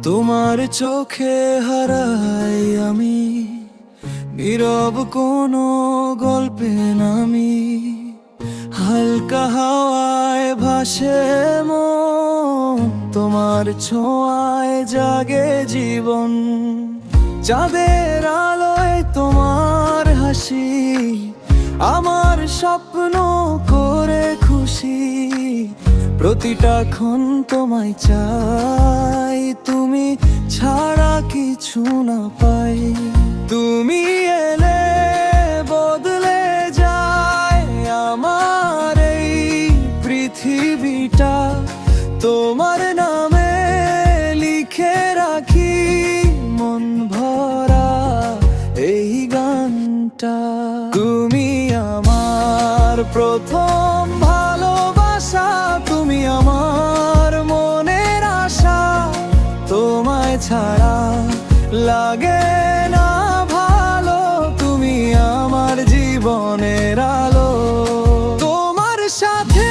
তোমার চোখে হারাই আমি, নীরব কোনো গল্পে নামি। হালকা হাওয়ায় ভাসে মন, তোমার ছোঁয়ায় জাগে জীবন। চাঁদের আলোয় তোমার হাসি, আমার স্বপ্ন করে খুশি। প্রতিটা ক্ষণ তোমায় চাই, তুমি ছাড়া কিছু না পাই। তুমি এলে বদলে যায় আমার এই পৃথিবীটা। তোমার নামে লিখে রাখি মন ভরা এই গানটা। তুমি আমার প্রথম ভালোবাসা, তুমি আমার মনের আশা। তোমায় ছাড়া লাগে না ভালো, তুমি আমার জীবনের আলো। তোমার সাথে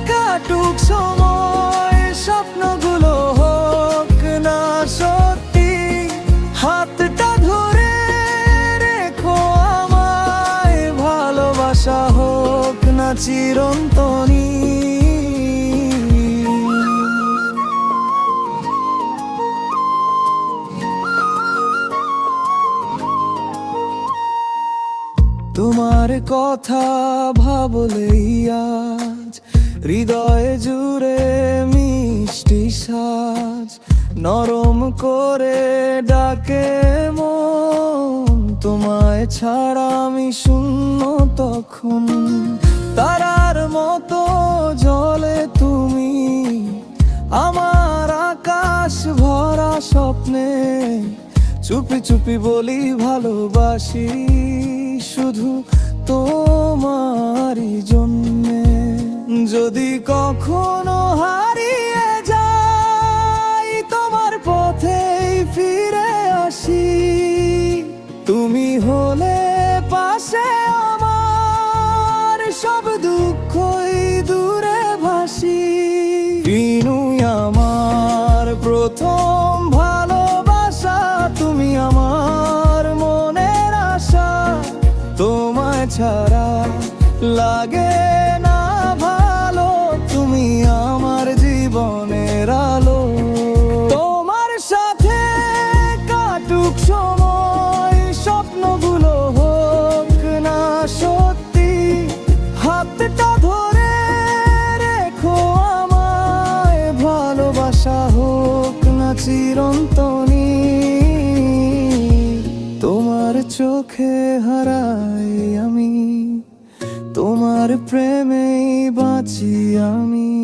কাটুক সময়, স্বপ্নগুলো হোক না সত্যি। হাতটা ধরে রেখো আমায়, ভালোবাসা হোক না চিরন্তনী। তোমার কথা ভাবলেই আজ হৃদয়ে জুড়ে মিষ্টি সাজ। নরম করে ডাকে মন, তোমায় ছাড়া আমি শূন্য তখন। তারার মতো জ্বলে তুমি, আমার আকাশ ভরা স্বপ্নে। চুপি চুপি বলি ভালোবাসি, শুধু তোমারই জন্যে। যদি কখনো হারিয়ে যাই, তোমার পথেই ফিরে আসি। তুমি হলে পাশে আমার, সব দুঃখই দূরে ভাসি। বিনুই আমার প্রথম ভালোবাসা, তুমি আমার মনের আশা। তোমায় ছাড়া লাগে না ভালো, তুমি আমার জীবনের আলো। তোমার সাথে কাটুক সময়, স্বপ্নগুলো হোক না সত্যি। হাতটা ধরে রেখো আমায়, ভালোবাসা হোক না চিরন্তনী। তোমার চোখে হারাই আমি, তোমার প্রেমেই বাঁচি আমি।